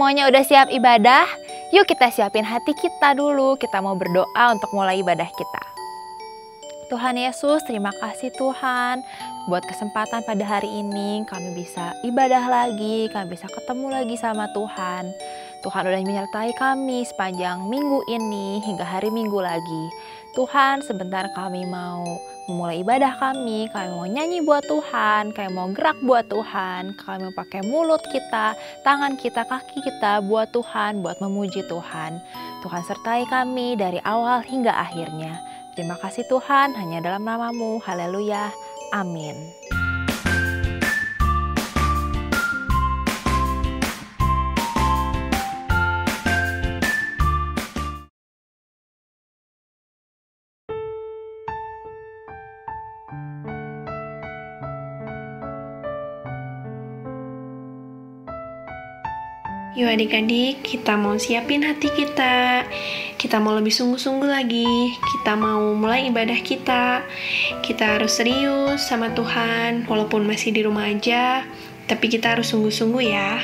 semuanya udah siap ibadah? Yuk kita siapin hati kita dulu, kita mau berdoa untuk mulai ibadah kita. Tuhan Yesus, terima kasih Tuhan buat kesempatan pada hari ini kami bisa ibadah lagi, kami bisa ketemu lagi sama Tuhan. Tuhan udah menyertai kami sepanjang minggu ini hingga hari Minggu lagi. Tuhan, sebentar kami mau memulai ibadah kami mau nyanyi buat Tuhan, kami mau gerak buat Tuhan, kami mau pakai mulut kita, tangan kita, kaki kita buat Tuhan, buat memuji Tuhan. Tuhan sertai kami dari awal hingga akhirnya. Terima kasih Tuhan, hanya dalam nama-Mu. Haleluya. Amin. Yuk adik-adik, kita mau siapin hati kita. Kita mau lebih sungguh-sungguh lagi. Kita mau mulai ibadah kita. Kita harus serius sama Tuhan, walaupun masih di rumah aja. Tapi kita harus sungguh-sungguh ya.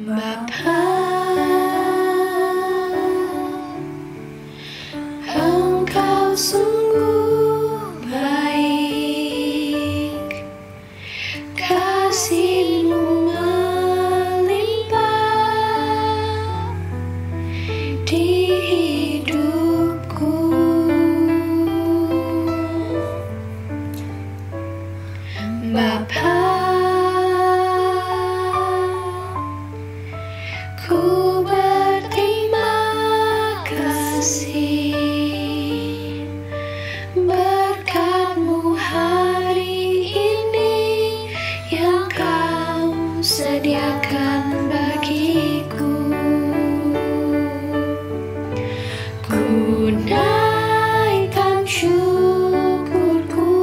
Bapa, Engkau sungguh baik. Kasih-Mu melimpah di hidupku. Bapa, ku berterima kasih berkat-Mu hari ini yang Kau sediakan bagiku. Ku naikkan syukurku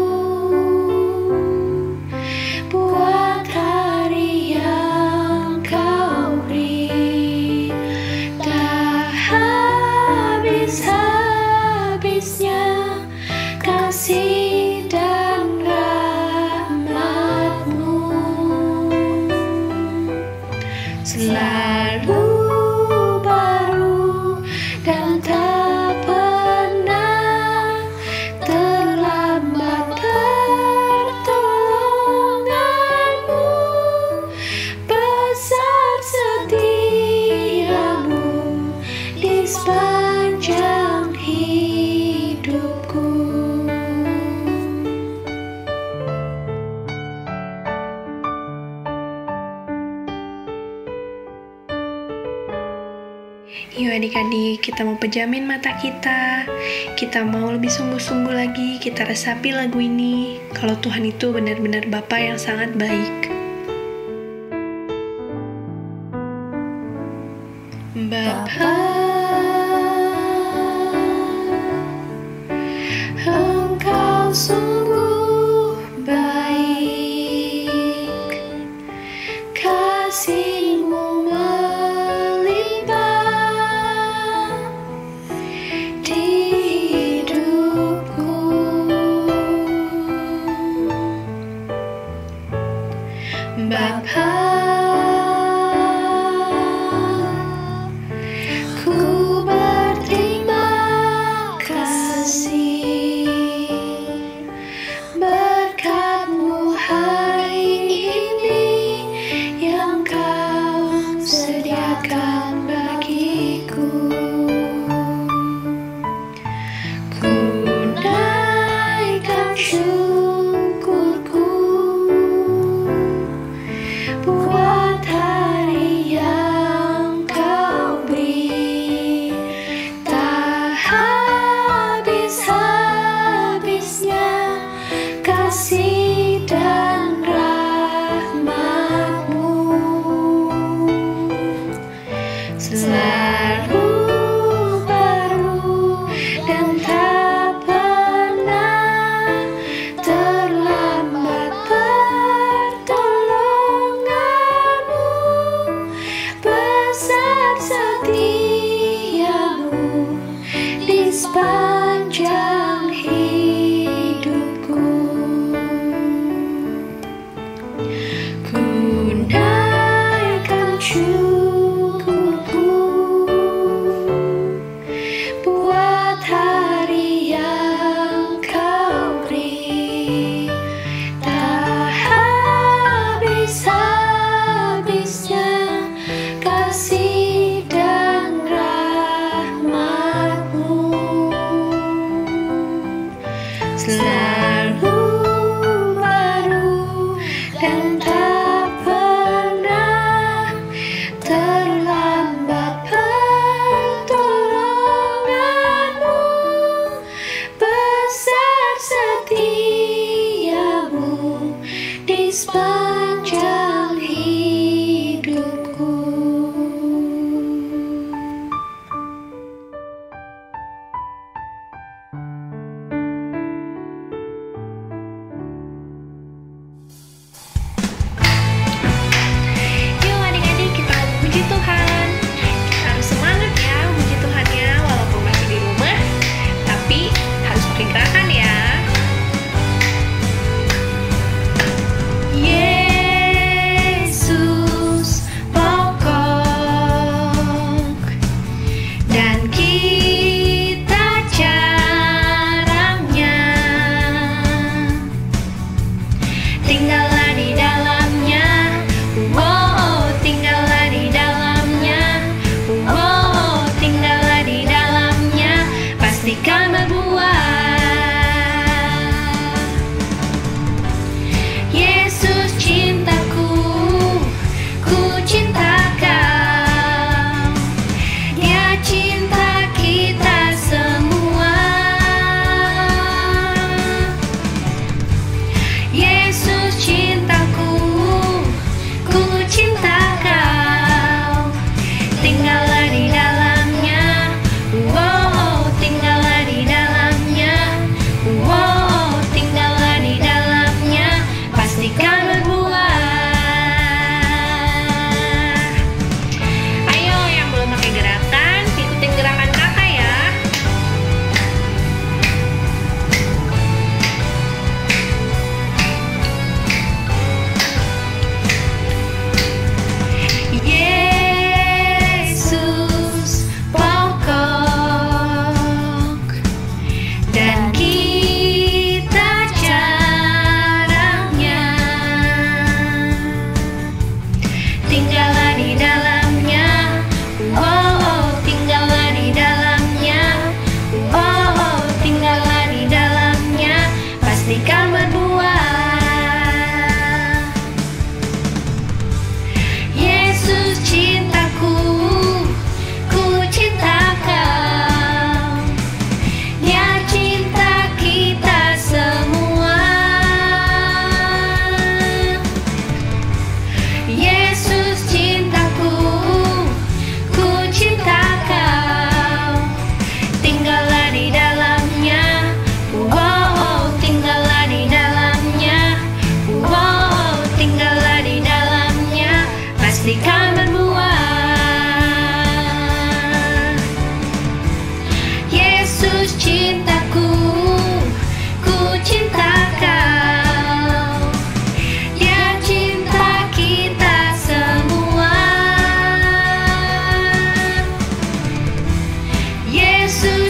buat hari yang Kau beri. Tak habis-habisnya kasih dan rahmat-Mu, selalu baru dan tak pernah terlambat pertolongan-Mu. Besar setia-Mu di sepanjang hidupku. Yuk adik-adik, kita mau pejamin mata kita. Kita mau lebih sungguh-sungguh lagi. Kita resapi lagu ini. Kalau Tuhan itu benar-benar Bapa yang sangat baik. Bapa, Engkau sungguh baik. Kasih-Mu melimpah di hidupku. Bapa, ku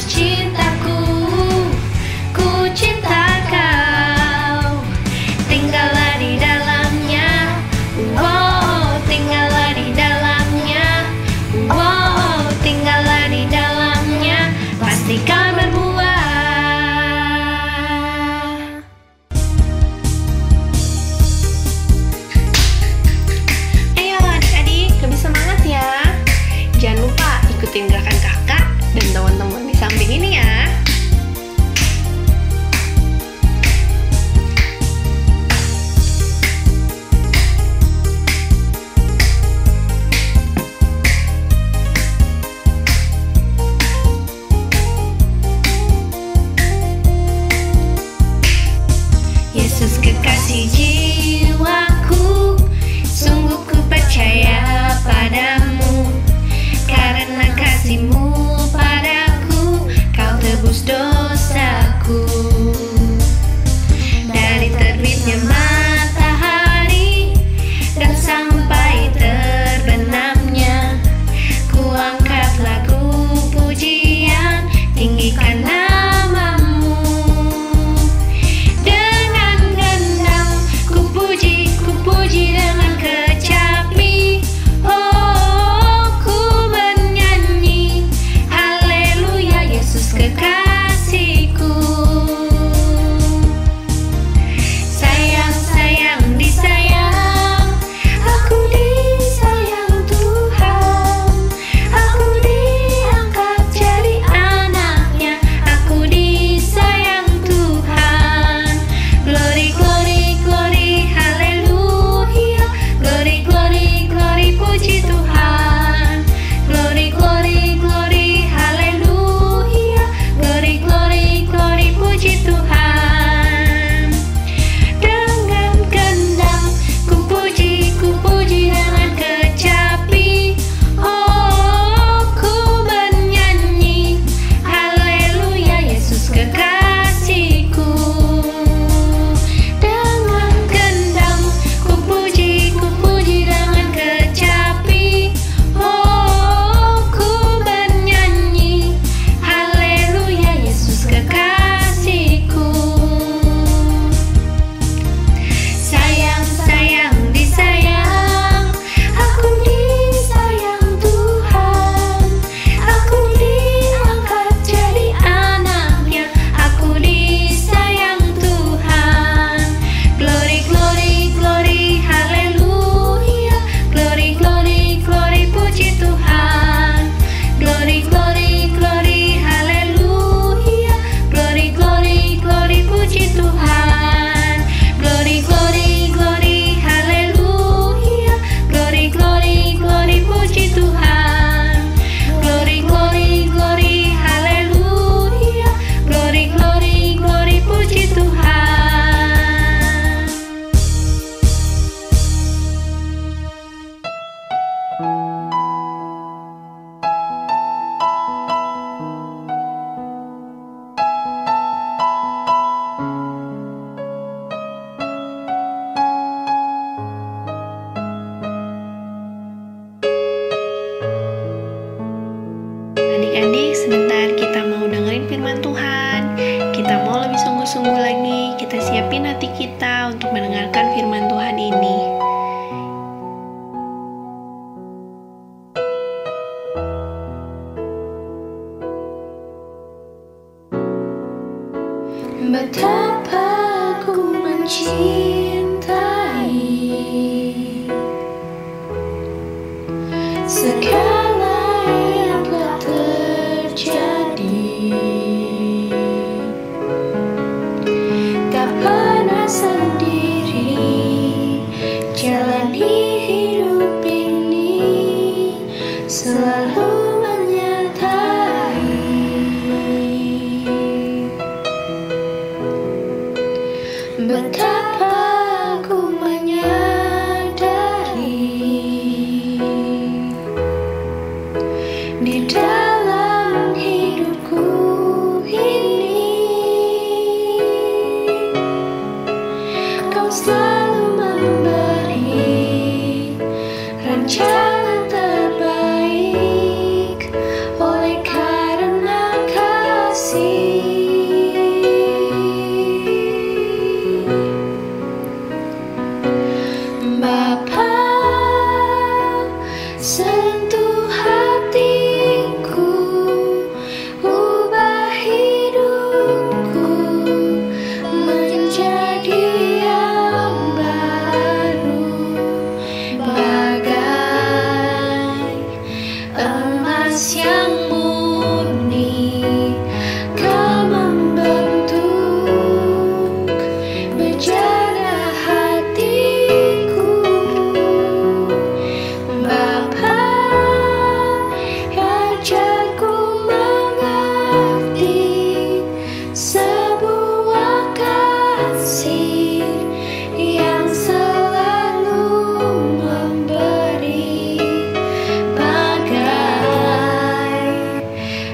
cintaku, ku cinta kau. Tinggallah di dalamnya, wow, tinggallah di dalamnya, wow, tinggallah di dalamnya, pastikan berbuah. Ayo adik-adik, lebih semangat ya. Jangan lupa ikutin gerakan kakak dan teman-teman di samping ini ya. Yesus kekasih jiwaku, sungguh ku percaya padamu. Karena kasih-Mu padaku, Kau tebus dosaku. Dari terbitnya matahari dan sampai terbenamnya, ku angkat lagu pujian, tinggikan nama-Mu. Dengan gendang ku puji dengan kecapi. Oh, ku bernyanyi, haleluya, Yesus kekasihku. Sayang, sayang, disayang, aku disayang Tuhan. Aku diangkat jadi anaknya, aku disayang Tuhan. Glory, glory, glory, haleluya. Glory, glory, glory, puji Tuhan. Glory, glory, glory, haleluya. Glory, glory, glory, puji Tuhan. Dengan gendang ku puji dengan kecapi. Oh, ku bernyanyi, haleluya, Yesus kekasihku. Dengan gendang ku puji dengan kecapi. Oh, ku bernyanyi, haleluya, Yesus kekasihku. Sayang, sayang, disayang, aku disayang Tuhan. Aku diangkat jadi anaknya, aku disayang Tuhan. Glory, glory, glory, haleluya. Glory, glory, glory, puji Tuhan. Glory, glory, glory, haleluya. Glory, glory, glory, puji Tuhan. Glory, glory, glory, haleluya. Glory, glory, glory, puji Tuhan. Glory, glory, glory, haleluya. Glory, glory, glory, puji Tuhan. Adik-adik, sebentar kita mau dengerin firman Tuhan. Kita mau lebih sungguh-sungguh lagi. Kita siapin hati kita untuk mendengarkan firman Tuhan ini. Betapa ku mencintai segala yang telah terjadi. Tak pernah sendiri jalani hidup ini, selalu menyertai. Betapa ku menyadari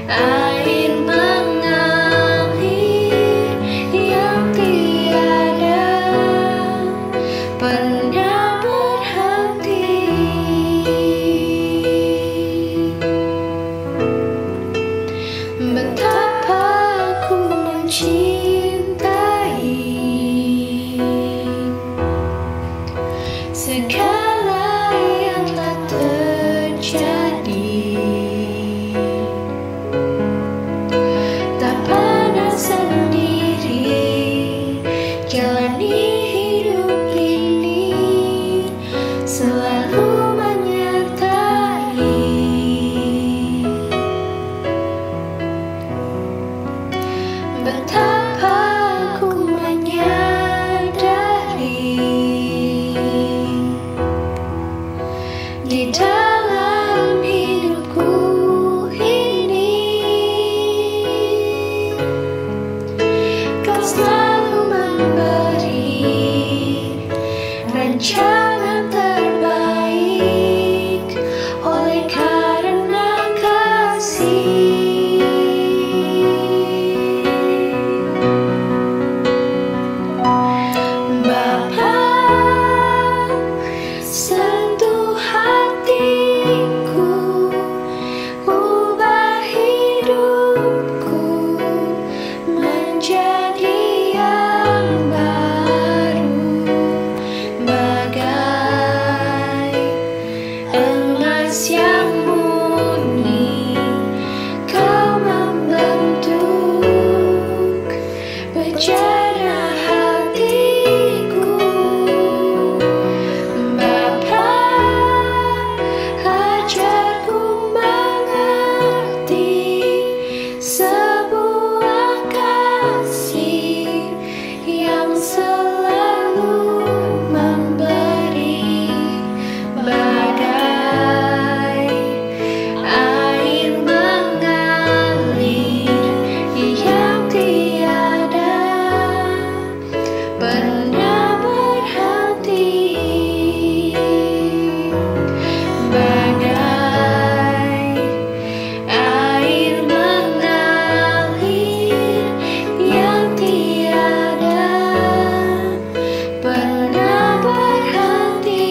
Air mengalir yang tiada pernah berhenti. Betapa aku mencintai segala yang telah terjadi. Tak pernah sendiri jalani hidup ini, selalu menyertai. Betapa aku menyadari di dalam hidupku ini, Kau selalu memberi rancangan terbaik oleh karena kasih. Bapa, sentuh hatiku, ubah hidupku menjadi yang baru, bagai emas yang murni. Kau membentuk berjana hatiku. Bapa, ajarku mengerti sebuah kasih yang selalu memberi, bagai air mengalir yang tiada pernah berhenti, bagai air mengalir yang tiada pernah berhenti.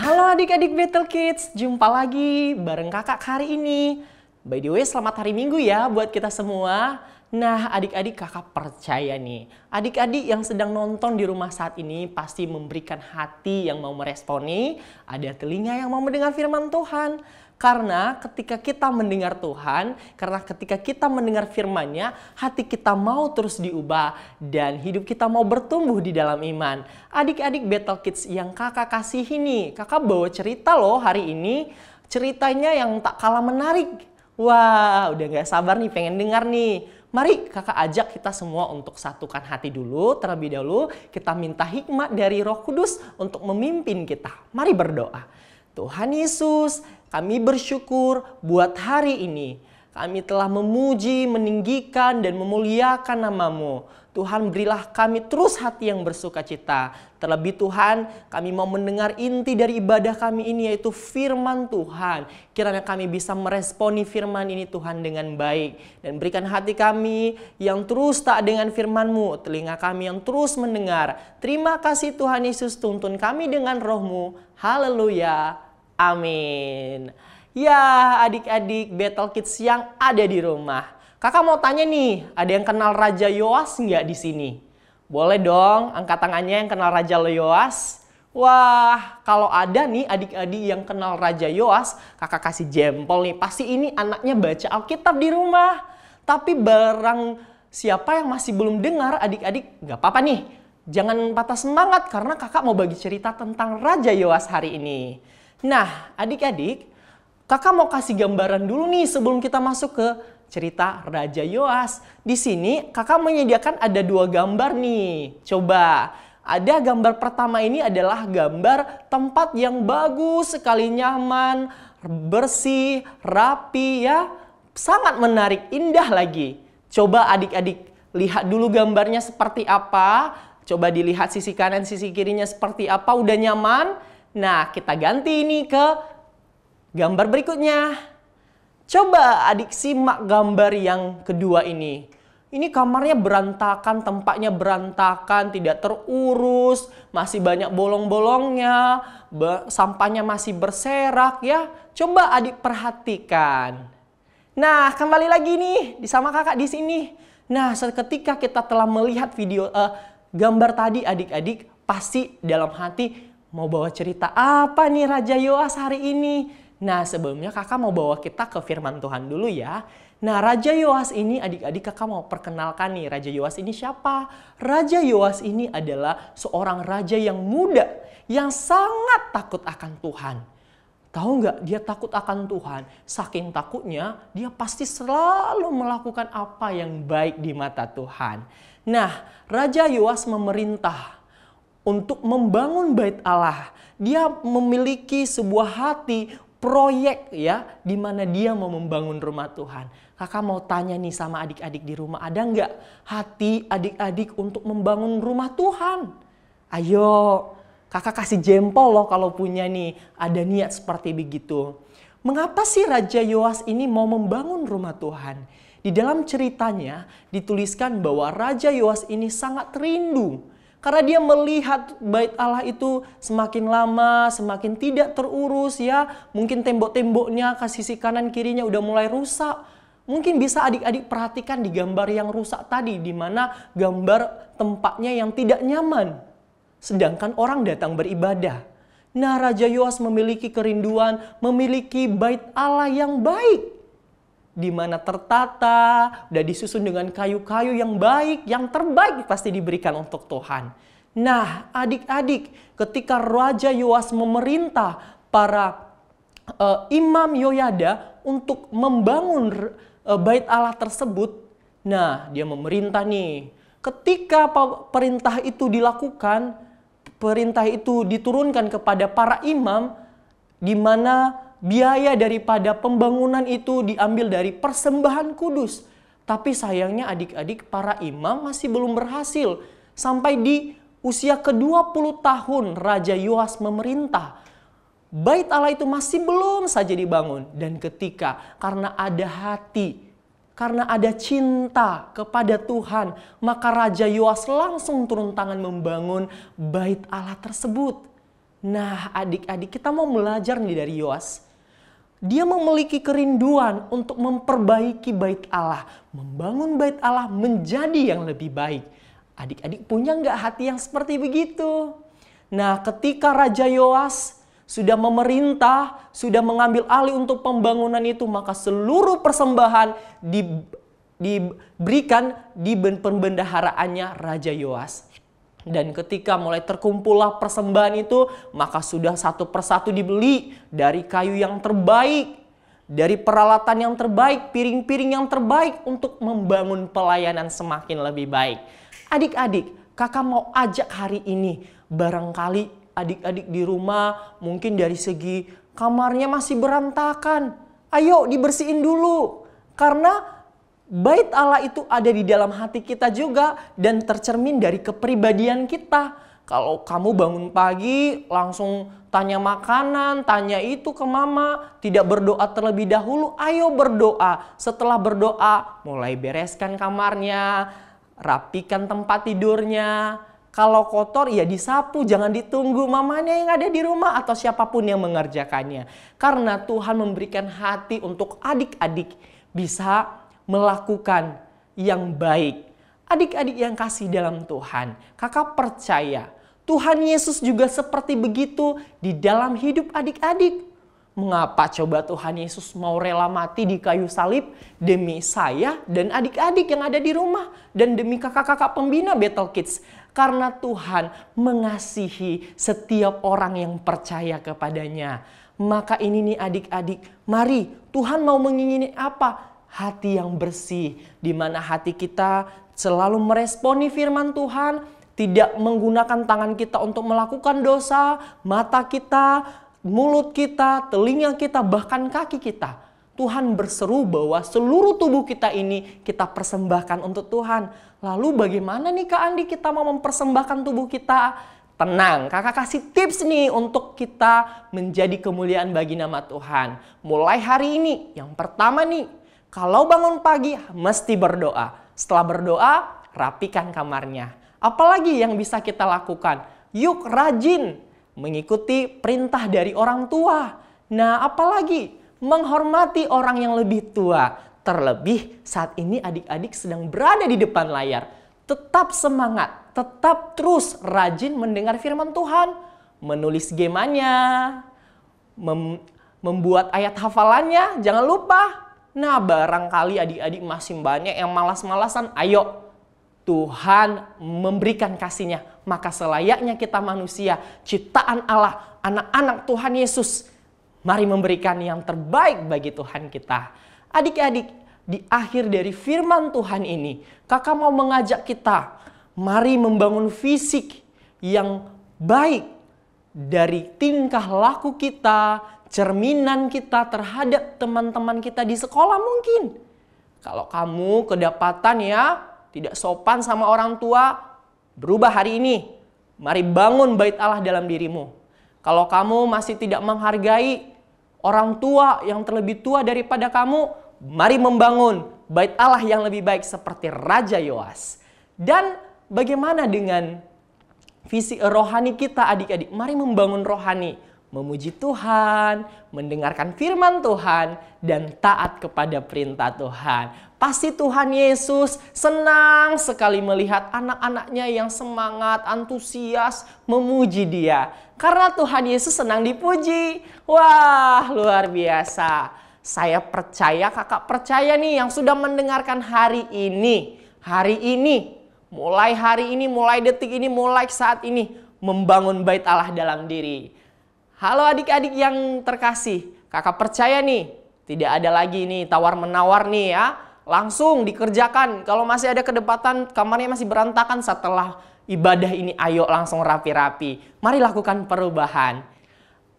Halo adik-adik Battle Kids, jumpa lagi bareng kakak hari ini. By the way, selamat hari Minggu ya buat kita semua. Nah adik-adik, kakak percaya nih, adik-adik yang sedang nonton di rumah saat ini pasti memberikan hati yang mau meresponi, ada telinga yang mau mendengar firman Tuhan. Karena ketika kita mendengar Tuhan, karena ketika kita mendengar firman-Nya, hati kita mau terus diubah dan hidup kita mau bertumbuh di dalam iman. Adik-adik Battle Kids yang kakak kasih ini, kakak bawa cerita loh hari ini. Ceritanya yang tak kalah menarik. Wah, udah gak sabar nih pengen dengar nih. Mari kakak ajak kita semua untuk satukan hati dulu. Terlebih dahulu kita minta hikmat dari Roh Kudus untuk memimpin kita. Mari berdoa. Tuhan Yesus, kami bersyukur buat hari ini. Kami telah memuji, meninggikan, dan memuliakan nama-Mu. Tuhan, berilah kami terus hati yang bersukacita. Terlebih Tuhan, kami mau mendengar inti dari ibadah kami ini, yaitu firman Tuhan. Kiranya kami bisa meresponi firman ini Tuhan dengan baik. Dan berikan hati kami yang terus taat dengan firman-Mu, telinga kami yang terus mendengar. Terima kasih Tuhan Yesus, tuntun kami dengan Roh-Mu. Haleluya. Amin. Ya adik-adik Battle Kids yang ada di rumah. Kakak mau tanya nih, ada yang kenal Raja Yoas nggak di sini? Boleh dong, angkat tangannya yang kenal Raja Yoas. Wah, kalau ada nih adik-adik yang kenal Raja Yoas, kakak kasih jempol nih. Pasti ini anaknya baca Alkitab di rumah. Tapi barang siapa yang masih belum dengar, adik-adik nggak apa-apa nih. Jangan patah semangat karena kakak mau bagi cerita tentang Raja Yoas hari ini. Nah, adik-adik, kakak mau kasih gambaran dulu nih sebelum kita masuk ke cerita Raja Yoas. Di sini kakak menyediakan ada 2 gambar nih. Coba, ada gambar pertama ini adalah gambar tempat yang bagus sekali, nyaman, bersih, rapi ya. Sangat menarik, indah lagi. Coba adik-adik lihat dulu gambarnya seperti apa. Coba dilihat sisi kanan, sisi kirinya seperti apa. Udah nyaman? Nah, kita ganti ini ke gambar berikutnya. Coba adik simak gambar yang kedua ini. Ini kamarnya berantakan, tempatnya berantakan, tidak terurus, masih banyak bolong-bolongnya, sampahnya masih berserak ya. Coba adik perhatikan. Nah, kembali lagi nih sama kakak di sini. Nah, ketika kita telah melihat video gambar tadi, adik-adik pasti dalam hati mau bawa cerita apa nih Raja Yoas hari ini. Nah, sebelumnya kakak mau bawa kita ke firman Tuhan dulu ya. Nah, Raja Yoas ini adik-adik kakak mau perkenalkan nih. Raja Yoas ini siapa? Raja Yoas ini adalah seorang raja yang muda, yang sangat takut akan Tuhan. Tahu nggak, dia takut akan Tuhan. Saking takutnya, dia pasti selalu melakukan apa yang baik di mata Tuhan. Nah, Raja Yoas memerintah untuk membangun bait Allah. Dia memiliki sebuah hati, proyek ya, di mana dia mau membangun rumah Tuhan. Kakak mau tanya nih sama adik-adik di rumah, ada nggak hati adik-adik untuk membangun rumah Tuhan? Ayo, kakak kasih jempol loh kalau punya nih, ada niat seperti begitu. Mengapa sih Raja Yoas ini mau membangun rumah Tuhan? Di dalam ceritanya dituliskan bahwa Raja Yoas ini sangat rindu. Karena dia melihat bait Allah itu semakin lama, semakin tidak terurus ya. Mungkin tembok-temboknya ke sisi kanan kirinya udah mulai rusak. Mungkin bisa adik-adik perhatikan di gambar yang rusak tadi, di mana gambar tempatnya yang tidak nyaman. Sedangkan orang datang beribadah. Nah, Raja Yoas memiliki kerinduan, memiliki bait Allah yang baik. Di mana tertata, udah disusun dengan kayu-kayu yang baik, yang terbaik pasti diberikan untuk Tuhan. Nah, adik-adik, ketika Raja Yoas memerintah para Imam Yoyada untuk membangun bait Allah tersebut, nah dia memerintah nih. Ketika perintah itu dilakukan, perintah itu diturunkan kepada para imam, di mana biaya daripada pembangunan itu diambil dari persembahan kudus. Tapi sayangnya adik-adik, para imam masih belum berhasil. Sampai di usia ke-20 tahun Raja Yoas memerintah, bait Allah itu masih belum saja dibangun. Dan ketika karena ada hati, karena ada cinta kepada Tuhan, maka Raja Yoas langsung turun tangan membangun bait Allah tersebut. Nah, adik-adik, kita mau belajar nih dari Yoas. Dia memiliki kerinduan untuk memperbaiki bait Allah, membangun bait Allah menjadi yang lebih baik. Adik-adik punya nggak hati yang seperti begitu? Nah, ketika Raja Yoas sudah memerintah, sudah mengambil alih untuk pembangunan itu, maka seluruh persembahan diberikan di pembendaharaannya Raja Yoas. Dan ketika mulai terkumpullah persembahan itu, maka sudah satu persatu dibeli dari kayu yang terbaik, dari peralatan yang terbaik, piring-piring yang terbaik untuk membangun pelayanan semakin lebih baik. Adik-adik, kakak mau ajak hari ini, barangkali adik-adik di rumah mungkin dari segi kamarnya masih berantakan. Ayo dibersihin dulu, karena bait Allah itu ada di dalam hati kita juga dan tercermin dari kepribadian kita. Kalau kamu bangun pagi langsung tanya makanan, tanya itu ke mama, tidak berdoa terlebih dahulu, ayo berdoa. Setelah berdoa, mulai bereskan kamarnya, rapikan tempat tidurnya. Kalau kotor ya disapu, jangan ditunggu mamanya yang ada di rumah atau siapapun yang mengerjakannya. Karena Tuhan memberikan hati untuk adik-adik bisa melakukan yang baik. Adik-adik yang kasih dalam Tuhan, kakak percaya Tuhan Yesus juga seperti begitu di dalam hidup adik-adik. Mengapa coba Tuhan Yesus mau rela mati di kayu salib demi saya dan adik-adik yang ada di rumah dan demi kakak-kakak pembina Bethel Kids? Karena Tuhan mengasihi setiap orang yang percaya kepadanya. Maka ini nih adik-adik, mari Tuhan mau mengingini apa? hati yang bersih, di mana hati kita selalu meresponi firman Tuhan, tidak menggunakan tangan kita untuk melakukan dosa, mata kita, mulut kita, telinga kita, bahkan kaki kita. Tuhan berseru bahwa seluruh tubuh kita ini kita persembahkan untuk Tuhan. Lalu bagaimana nih Kak Andi kita mau mempersembahkan tubuh kita? Tenang, kakak kasih tips nih untuk kita menjadi kemuliaan bagi nama Tuhan. Mulai hari ini, yang pertama nih, kalau bangun pagi mesti berdoa. Setelah berdoa, rapikan kamarnya. Apalagi yang bisa kita lakukan? Yuk rajin mengikuti perintah dari orang tua. Nah, apalagi menghormati orang yang lebih tua. Terlebih saat ini adik-adik sedang berada di depan layar. Tetap semangat, tetap terus rajin mendengar firman Tuhan, menulis gemanya, membuat ayat hafalannya, jangan lupa. Nah, barangkali adik-adik masih banyak yang malas-malasan, ayo Tuhan memberikan kasih-Nya, maka selayaknya kita manusia, ciptaan Allah, anak-anak Tuhan Yesus, mari memberikan yang terbaik bagi Tuhan kita. Adik-adik, di akhir dari firman Tuhan ini, kakak mau mengajak kita, mari membangun fisik yang baik dari tingkah laku kita, cerminan kita terhadap teman-teman kita di sekolah mungkin. Kalau kamu kedapatan ya, tidak sopan sama orang tua, berubah hari ini. Mari bangun bait Allah dalam dirimu. Kalau kamu masih tidak menghargai orang tua yang terlebih tua daripada kamu, mari membangun bait Allah yang lebih baik seperti Raja Yoas. Dan bagaimana dengan visi rohani kita adik-adik? Mari membangun rohani, memuji Tuhan, mendengarkan firman Tuhan, dan taat kepada perintah Tuhan. Pasti Tuhan Yesus senang sekali melihat anak-anaknya yang semangat, antusias, memuji Dia. Karena Tuhan Yesus senang dipuji. Wah, luar biasa. Saya percaya, kakak percaya nih yang sudah mendengarkan hari ini, mulai hari ini, mulai detik ini, mulai saat ini, membangun bait Allah dalam diri. Halo adik-adik yang terkasih, kakak percaya nih, tidak ada lagi nih tawar-menawar nih ya, langsung dikerjakan. Kalau masih ada kedapatan kamarnya masih berantakan setelah ibadah ini, ayo langsung rapi-rapi. Mari lakukan perubahan.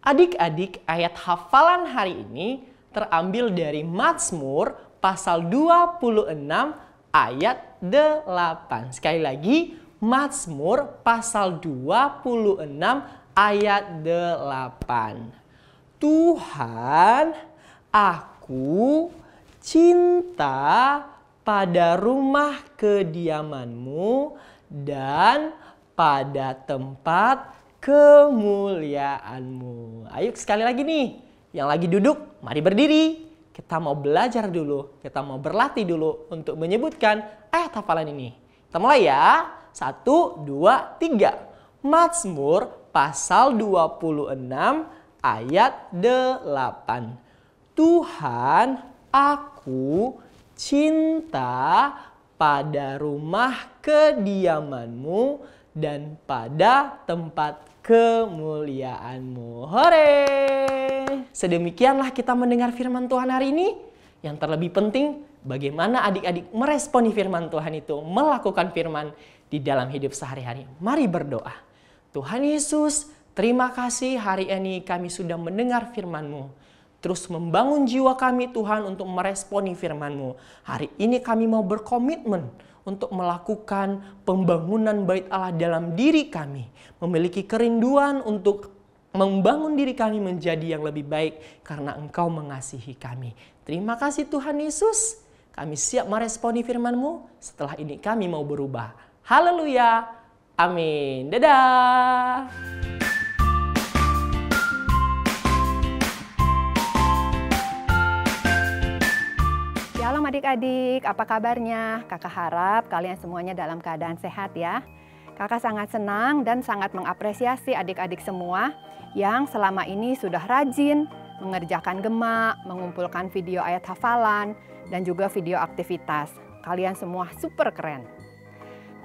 Adik-adik, ayat hafalan hari ini terambil dari Mazmur pasal 26 ayat 8. Sekali lagi, Mazmur pasal 26 ayat 8. Tuhan, aku cinta pada rumah kediaman-Mu dan pada tempat kemuliaan-Mu. Ayo sekali lagi nih. Yang lagi duduk, mari berdiri. Kita mau belajar dulu. Kita mau berlatih dulu untuk menyebutkan ayat hafalan ini. Kita mulai ya. 1, 2, 3. Mazmur pasal 26 ayat 8. Tuhan, aku cinta pada rumah kediaman-Mu dan pada tempat kemuliaan-Mu. Hore! Sedemikianlah kita mendengar firman Tuhan hari ini. Yang terlebih penting, bagaimana adik-adik meresponi firman Tuhan itu, melakukan firman di dalam hidup sehari-hari. Mari berdoa. Tuhan Yesus, terima kasih hari ini kami sudah mendengar firman-Mu. Terus membangun jiwa kami Tuhan untuk meresponi firman-Mu. Hari ini kami mau berkomitmen untuk melakukan pembangunan bait Allah dalam diri kami. Memiliki kerinduan untuk membangun diri kami menjadi yang lebih baik karena Engkau mengasihi kami. Terima kasih Tuhan Yesus. Kami siap meresponi firman-Mu. Setelah ini kami mau berubah. Haleluya. Amin. Dadah. Shalom adik-adik, apa kabarnya? Kakak harap kalian semuanya dalam keadaan sehat ya. Kakak sangat senang dan sangat mengapresiasi adik-adik semua yang selama ini sudah rajin mengerjakan gema, mengumpulkan video ayat hafalan, dan juga video aktivitas. Kalian semua super keren.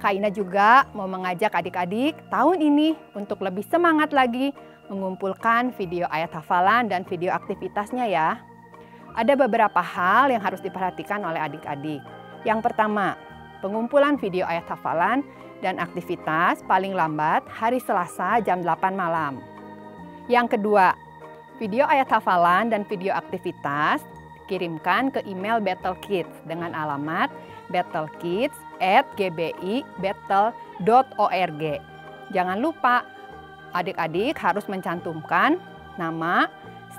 Kak Ina juga mau mengajak adik-adik tahun ini untuk lebih semangat lagi mengumpulkan video ayat hafalan dan video aktivitasnya ya. Ada beberapa hal yang harus diperhatikan oleh adik-adik. Yang pertama, pengumpulan video ayat hafalan dan aktivitas paling lambat hari Selasa jam 8 malam. Yang kedua, video ayat hafalan dan video aktivitas kirimkan ke email Battle Kids dengan alamat battlekids@gbi.battle.org. Jangan lupa, adik-adik harus mencantumkan nama,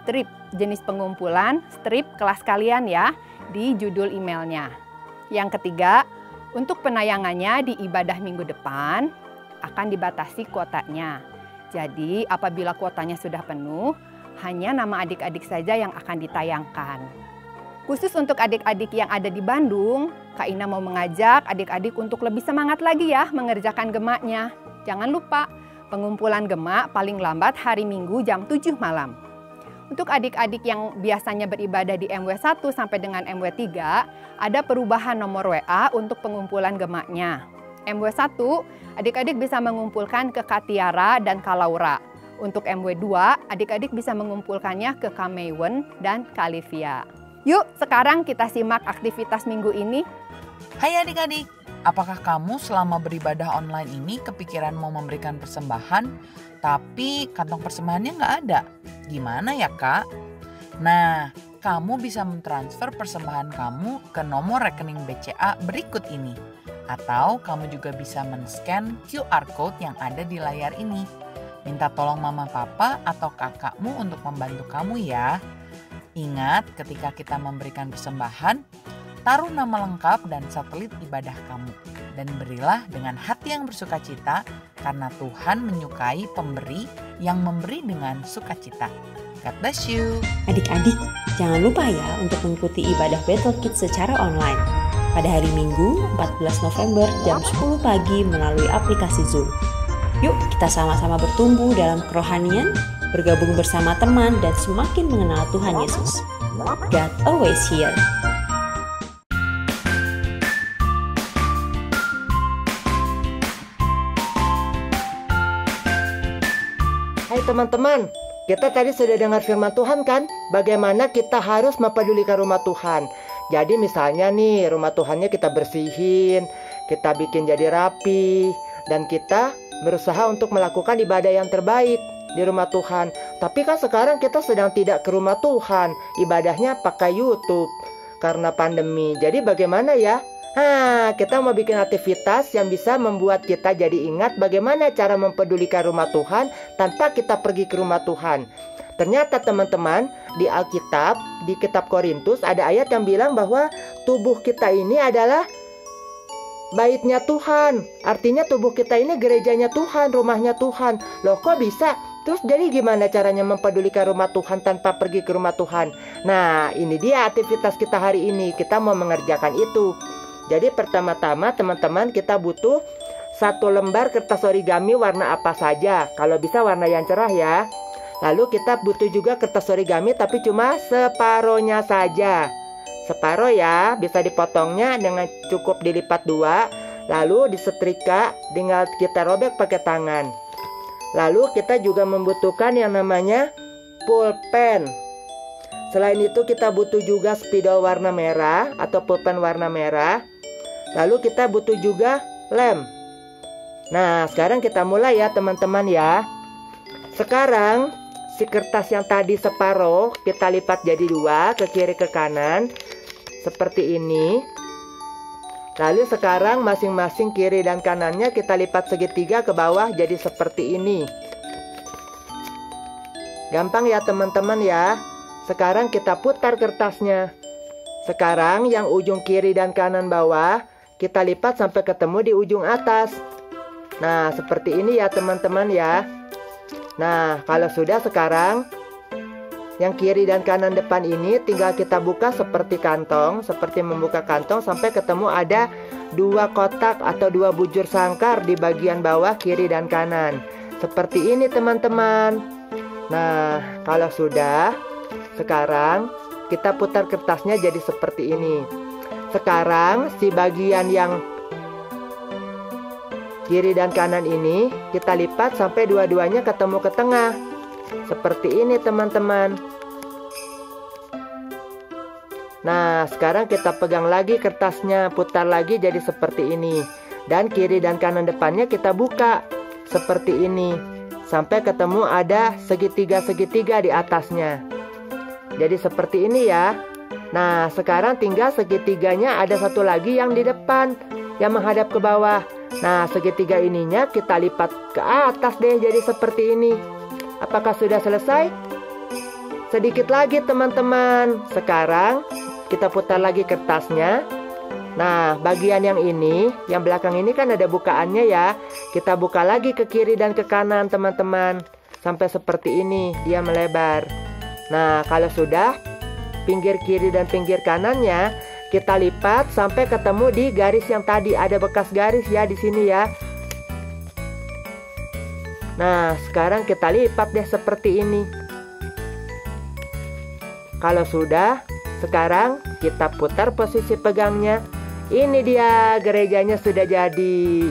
strip jenis pengumpulan, strip kelas kalian ya di judul emailnya. Yang ketiga, untuk penayangannya di ibadah minggu depan akan dibatasi kuotanya. Jadi apabila kuotanya sudah penuh, hanya nama adik-adik saja yang akan ditayangkan. Khusus untuk adik-adik yang ada di Bandung, Kak Ina mau mengajak adik-adik untuk lebih semangat lagi ya mengerjakan gemaknya. Jangan lupa, pengumpulan gemak paling lambat hari Minggu jam 7 malam. Untuk adik-adik yang biasanya beribadah di MW1 sampai dengan MW3, ada perubahan nomor WA untuk pengumpulan gemaknya. MW1, adik-adik bisa mengumpulkan ke Kak Tiara dan Kak Laura. Untuk MW2, adik-adik bisa mengumpulkannya ke Kak Maywen dan Kak Livia. Yuk, sekarang kita simak aktivitas minggu ini. Hai adik-adik, apakah kamu selama beribadah online ini kepikiran mau memberikan persembahan, tapi kantong persembahannya nggak ada? Gimana ya kak? Nah, kamu bisa mentransfer persembahan kamu ke nomor rekening BCA berikut ini. Atau kamu juga bisa men-scan QR Code yang ada di layar ini. Minta tolong mama papa atau kakakmu untuk membantu kamu ya. Ingat, ketika kita memberikan persembahan, taruh nama lengkap dan satelit ibadah kamu. Dan berilah dengan hati yang bersukacita, karena Tuhan menyukai pemberi yang memberi dengan sukacita. God bless you. Adik-adik, jangan lupa ya untuk mengikuti ibadah Battle Kids secara online pada hari Minggu 14 November jam 10 pagi melalui aplikasi Zoom. Yuk kita sama-sama bertumbuh dalam kerohanian, bergabung bersama teman dan semakin mengenal Tuhan Yesus. God always here. Hai teman-teman, kita tadi sudah dengar firman Tuhan kan? Bagaimana kita harus mempedulikan rumah Tuhan. Jadi misalnya nih, rumah Tuhannya kita bersihin, kita bikin jadi rapi, dan kita berusaha untuk melakukan ibadah yang terbaik di rumah Tuhan. Tapi kan sekarang kita sedang tidak ke rumah Tuhan, ibadahnya pakai YouTube karena pandemi. Jadi bagaimana ya? Kita mau bikin aktivitas yang bisa membuat kita jadi ingat bagaimana cara mempedulikan rumah Tuhan tanpa kita pergi ke rumah Tuhan. Ternyata teman-teman, di Alkitab, di kitab Korintus ada ayat yang bilang bahwa tubuh kita ini adalah baitnya Tuhan. Artinya tubuh kita ini gerejanya Tuhan, rumahnya Tuhan. Loh kok bisa? Terus jadi gimana caranya mempedulikan rumah Tuhan tanpa pergi ke rumah Tuhan? Nah, ini dia aktivitas kita hari ini. Kita mau mengerjakan itu. Jadi pertama-tama teman-teman kita butuh 1 lembar kertas origami warna apa saja. Kalau bisa warna yang cerah ya. Lalu kita butuh juga kertas origami tapi cuma separohnya saja. Separoh ya, bisa dipotongnya dengan cukup dilipat 2. Lalu disetrika, tinggal kita robek pakai tangan. Lalu kita juga membutuhkan yang namanya pulpen. Selain itu kita butuh juga spidol warna merah atau pulpen warna merah. Lalu kita butuh juga lem. Nah, sekarang kita mulai ya teman-teman ya. Sekarang si kertas yang tadi separuh kita lipat jadi 2 ke kiri ke kanan. Seperti ini. Lalu sekarang masing-masing kiri dan kanannya kita lipat segitiga ke bawah jadi seperti ini. Gampang ya teman-teman ya. Sekarang kita putar kertasnya. Sekarang yang ujung kiri dan kanan bawah kita lipat sampai ketemu di ujung atas. Nah, seperti ini ya teman-teman ya. Nah, kalau sudah sekarang yang kiri dan kanan depan ini tinggal kita buka seperti kantong, seperti membuka kantong sampai ketemu ada 2 kotak atau 2 bujur sangkar di bagian bawah kiri dan kanan. Seperti ini teman-teman. Nah, kalau sudah, sekarang kita putar kertasnya jadi seperti ini. Sekarang si bagian yang kiri dan kanan ini kita lipat sampai dua-duanya ketemu ke tengah. Seperti ini teman-teman. Nah, sekarang kita pegang lagi kertasnya, putar lagi jadi seperti ini. Dan kiri dan kanan depannya kita buka seperti ini. Sampai ketemu ada segitiga-segitiga di atasnya. Jadi seperti ini ya. Nah, sekarang tinggal segitiganya ada satu lagi yang di depan, yang menghadap ke bawah. Nah, segitiga ininya kita lipat ke atas deh jadi seperti ini. Apakah sudah selesai? Sedikit lagi teman-teman. Sekarang kita putar lagi kertasnya. Nah, bagian yang ini, yang belakang ini kan ada bukaannya ya. Kita buka lagi ke kiri dan ke kanan teman-teman. Sampai seperti ini, dia melebar. Nah, kalau sudah, pinggir kiri dan pinggir kanannya kita lipat sampai ketemu di garis yang tadi. Ada bekas garis ya di sini ya. Nah, sekarang kita lipat deh seperti ini. Kalau sudah, sekarang kita putar posisi pegangnya. Ini dia, gerejanya sudah jadi.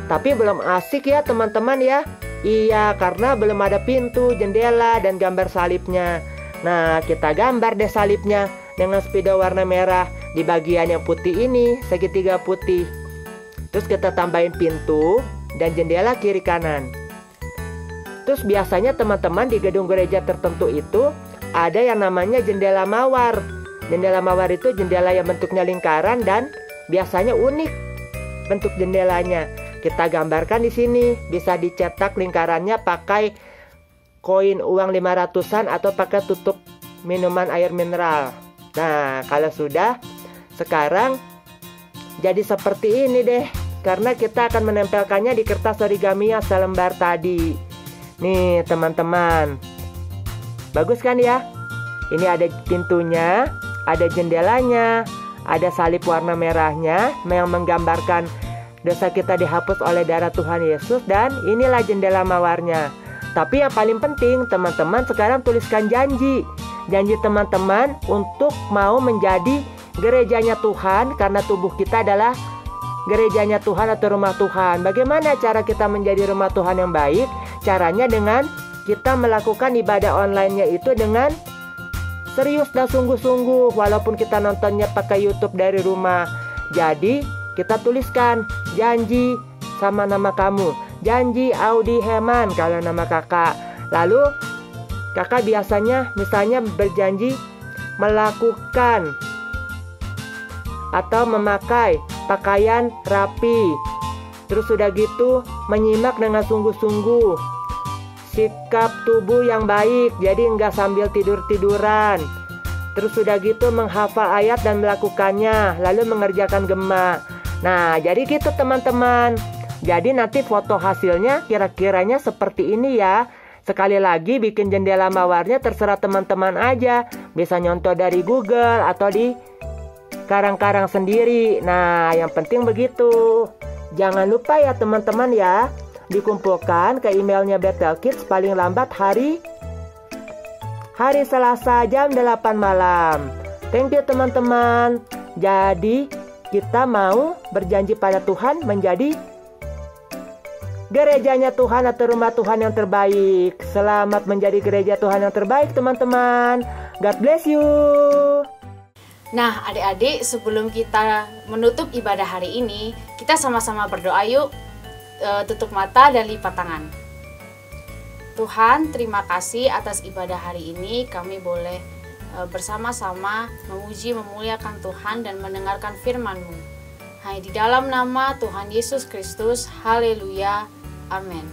Tapi belum asik ya teman-teman ya. Iya, karena belum ada pintu, jendela, dan gambar salibnya. Nah, kita gambar deh salibnya dengan spidol warna merah di bagian yang putih ini, segitiga putih. Terus kita tambahin pintu dan jendela kiri kanan. Terus biasanya teman-teman di gedung gereja tertentu itu ada yang namanya jendela mawar. Jendela mawar itu jendela yang bentuknya lingkaran dan biasanya unik bentuk jendelanya. Kita gambarkan di sini, bisa dicetak lingkarannya pakai koin uang 500-an atau pakai tutup minuman air mineral. Nah, kalau sudah, sekarang jadi seperti ini deh. Karena kita akan menempelkannya di kertas origami yang selembar tadi. Nih teman-teman, bagus kan ya? Ini ada pintunya, ada jendelanya, ada salib warna merahnya yang menggambarkan dosa kita dihapus oleh darah Tuhan Yesus. Dan inilah jendela mawarnya. Tapi yang paling penting teman-teman sekarang tuliskan janji. Janji teman-teman untuk mau menjadi gerejanya Tuhan, karena tubuh kita adalah gerejanya Tuhan atau rumah Tuhan. Bagaimana cara kita menjadi rumah Tuhan yang baik? Caranya dengan kita melakukan ibadah online-nya itu dengan serius dan sungguh-sungguh, walaupun kita nontonnya pakai YouTube dari rumah. Jadi kita tuliskan janji sama nama kamu. Janji Audi Heman kalau nama kakak. Lalu kakak biasanya misalnya berjanji melakukan atau memakai pakaian rapi. Terus sudah gitu menyimak dengan sungguh-sungguh. Sikap tubuh yang baik, jadi enggak sambil tidur-tiduran. Terus sudah gitu menghafal ayat dan melakukannya, lalu mengerjakan gema. Nah, jadi gitu teman-teman. Jadi nanti foto hasilnya kira-kiranya seperti ini ya. Sekali lagi bikin jendela mawarnya terserah teman-teman aja. Bisa nyontoh dari Google atau di karang-karang sendiri. Nah, yang penting begitu. Jangan lupa ya teman-teman ya, dikumpulkan ke emailnya Bethel Kids paling lambat hari Selasa jam 8 malam. Thank you teman-teman. Jadi kita mau berjanji pada Tuhan menjadi gerejanya Tuhan atau rumah Tuhan yang terbaik. Selamat menjadi gereja Tuhan yang terbaik teman-teman. God bless you. Nah, adik-adik, sebelum kita menutup ibadah hari ini, kita sama-sama berdoa yuk. Tutup mata dan lipat tangan. Tuhan, terima kasih atas ibadah hari ini. Kami boleh bersama-sama memuji, memuliakan Tuhan dan mendengarkan firman-Mu. Hanya di dalam nama Tuhan Yesus Kristus. Haleluya. Amin.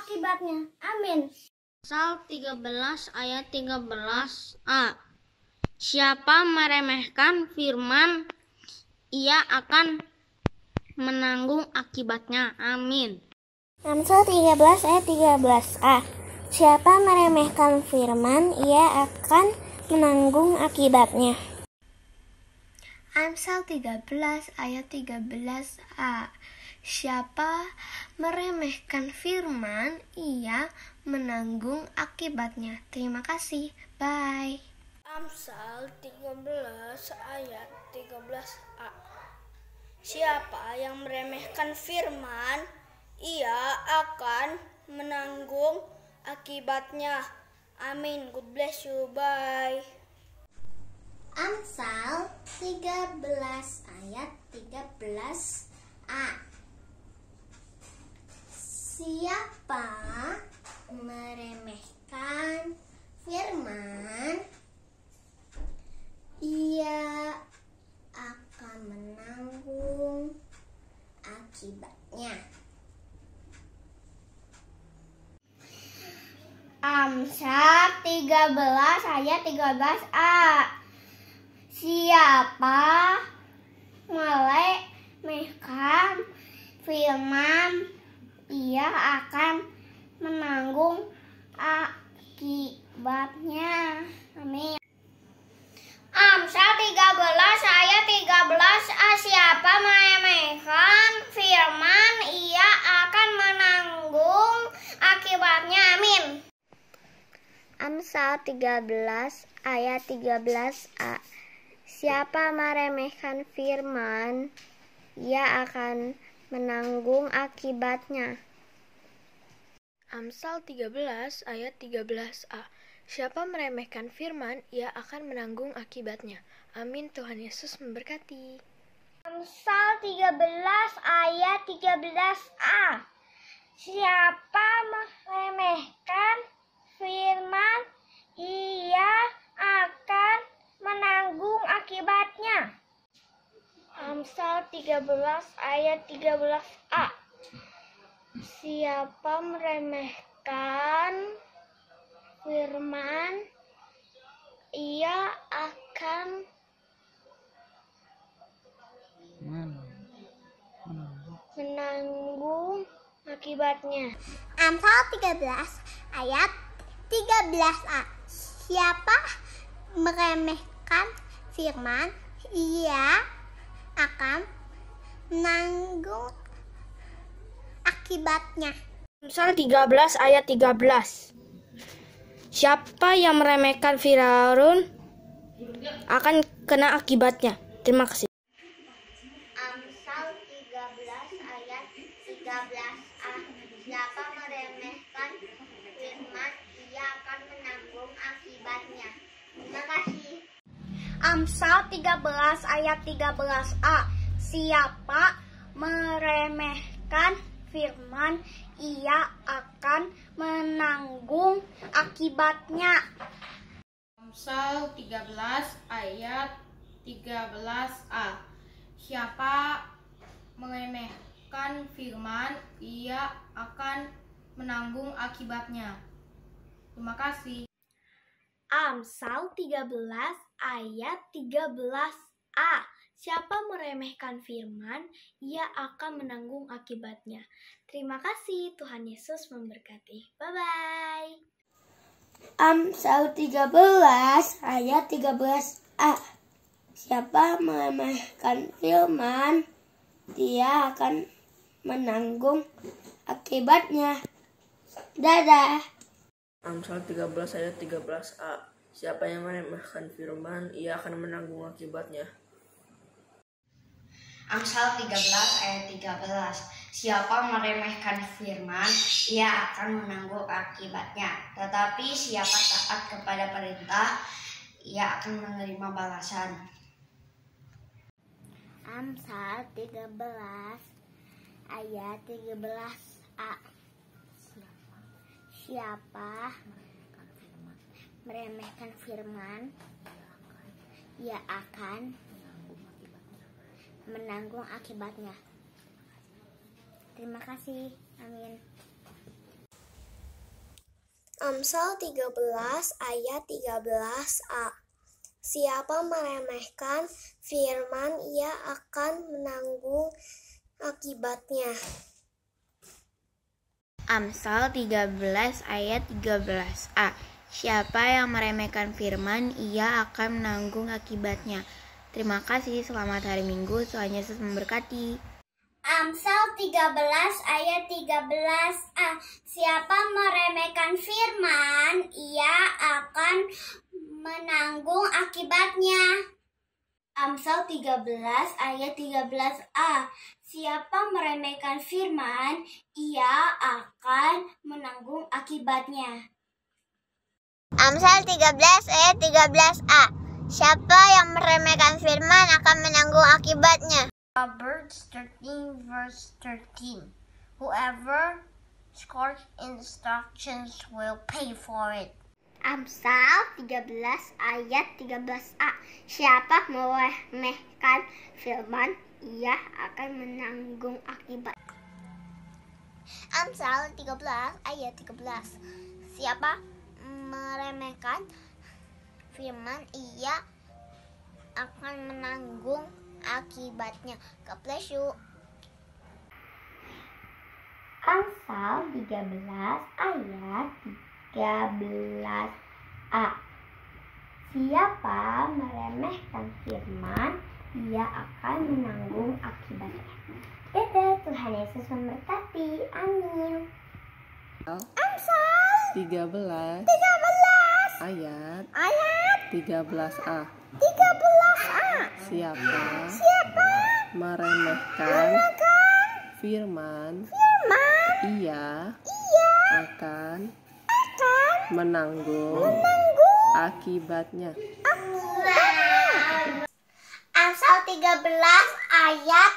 akibatnya. Amin. Amsal 13 ayat 13a. Siapa meremehkan firman, ia akan menanggung akibatnya. Amin. Amsal 13 ayat 13a. Siapa meremehkan firman, ia akan menanggung akibatnya. Amsal 13 ayat 13a. Siapa meremehkan firman, ia menanggung akibatnya. Terima kasih. Bye. Amsal 13 ayat 13a. Siapa yang meremehkan firman, ia akan menanggung akibatnya. Amin. God bless you. Bye. Amsal 13 ayat 13a. Siapa meremehkan firman, ia akan menanggung akibatnya. Amsal 13 ayat 13a. Siapa meremehkan firman, ia akan menanggung akibatnya. Amin. Amsal 13 ayat 13a. Siapa meremehkan firman, ia akan menanggung akibatnya. Amin. Amsal 13 ayat 13a. Siapa meremehkan firman, ia akan menanggung akibatnya. Amsal 13 ayat 13a. Siapa meremehkan firman, ia akan menanggung akibatnya. Amin. Tuhan Yesus memberkati. Amsal 13 ayat 13a. Siapa meremehkan firman, ia akan menanggung akibatnya. Amsal 13 ayat 13a. Siapa meremehkan firman, ia akan menanggung akibatnya. Amsal 13 ayat 13a. Siapa meremehkan firman, ia akan menanggung akibatnya. Amsal 13 ayat 13. Siapa yang meremehkan firman akan kena akibatnya. Terima kasih. Amsal 13 ayat 13a. Siapa meremehkan firman, ia akan menanggung akibatnya. Terima kasih. Amsal 13 ayat 13a. Siapa meremehkan firman, ia akan menanggung akibatnya. Amsal 13 ayat 13a. Siapa meremehkan firman, ia akan menanggung akibatnya. Terima kasih. Amsal 13 ayat 13a. Siapa meremehkan firman, ia akan menanggung akibatnya. Terima kasih. Tuhan Yesus memberkati. Bye-bye. Amsal 13 ayat 13a. Siapa meremehkan firman, dia akan menanggung akibatnya. Dadah. Amsal 13 ayat 13a. Siapa yang meremehkan firman, ia akan menanggung akibatnya. Amsal 13 ayat 13. Siapa meremehkan firman, ia akan menanggung akibatnya. Tetapi siapa taat kepada perintah, ia akan menerima balasan. Amsal 13 ayat 13a. Siapa meremehkan firman, ia akan menanggung akibatnya. Terima kasih. Amin. Amsal 13 ayat 13a. Siapa meremehkan firman, ia akan menanggung akibatnya. Amsal 13 ayat 13a. Siapa yang meremehkan firman, ia akan menanggung akibatnya. Terima kasih, selamat hari Minggu, Tuhan Yesus memberkati. Amsal 13 ayat 13a. Siapa meremehkan firman, ia akan menanggung akibatnya. Amsal 13 ayat 13a. Siapa meremehkan firman, ia akan menanggung akibatnya. Amsal 13 ayat 13a. Siapa yang meremehkan firman akan menanggung akibatnya. Proverbs 13 verse 13. Whoever scorns instructions will pay for it. Amsal 13 ayat 13a. Siapa meremehkan firman, ia akan menanggung akibat. Amsal 13 ayat 13. Siapa meremehkan firman, ia akan menanggung akibatnya. God bless you. Amsal 13 ayat 13a. Siapa meremehkan firman, ia akan menanggung akibatnya. Dadah, Tuhan Yesus memberkati. Amin. Amsal 13 ayat 13a. Siapa meremehkan firman, ia akan menanggung akibatnya. Amsal 13 ayat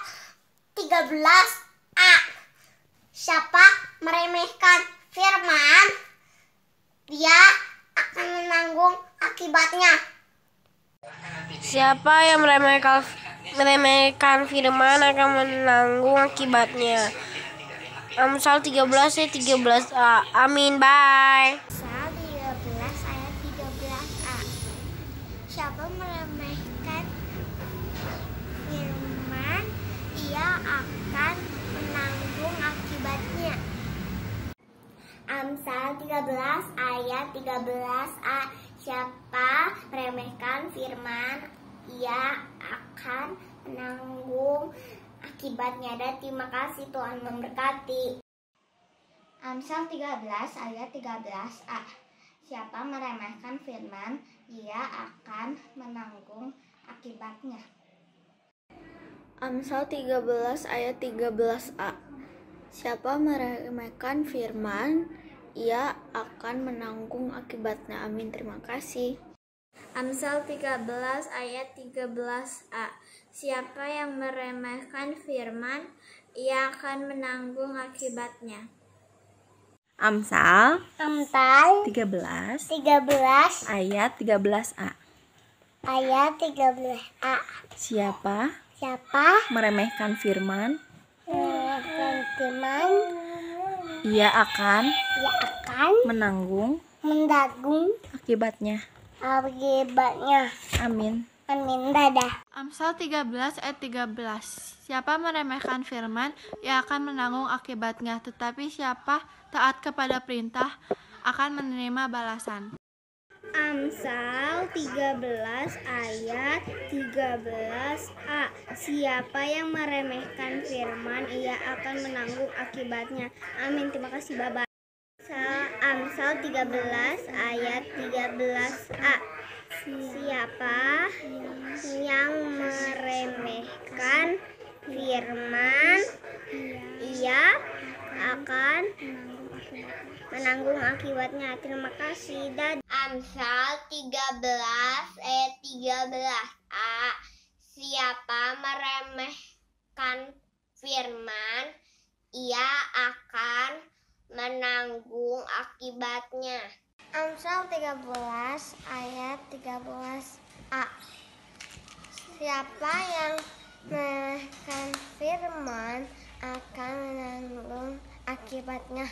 13a. Siapa meremehkan firman, dia akan menanggung akibatnya. Siapa yang meremehkan firman akan menanggung akibatnya. Amsal 13 ayat 13a. Amin. Bye. Amsal 13 ayat 13a. Siapa meremehkan firman, ia akan menanggung akibatnya. Amsal 13 ayat 13a. Siapa meremehkan firman, ia akan menanggung akibatnya. Dan terima kasih, Tuhan memberkati. Amsal 13 ayat 13a. Siapa meremehkan firman, ia akan menanggung akibatnya. Amsal 13 ayat 13a. Siapa meremehkan firman, ia akan menanggung akibatnya. Amin. Terima kasih. Amsal 13 ayat 13a. Siapa yang meremehkan firman, ia akan menanggung akibatnya. Amsal 13 ayat 13a. Ayat 13a. Siapa meremehkan firman, ia akan menanggung akibatnya. Amin. Dadah. Amsal 13 ayat 13. Siapa meremehkan firman, ia akan menanggung akibatnya, tetapi siapa taat kepada perintah akan menerima balasan. Amsal 13 ayat 13a. Siapa yang meremehkan firman, ia akan menanggung akibatnya. Amin. Terima kasih, Baba. Amsal 13 ayat 13a. Siapa yang meremehkan firman, ia akan menanggung akibatnya. Terima kasih. Amsal 13 ayat 13a. Siapa meremehkan firman, ia akan menanggung akibatnya. Amsal 13 ayat 13a. Siapa yang meremehkan firman akan menanggung akibatnya.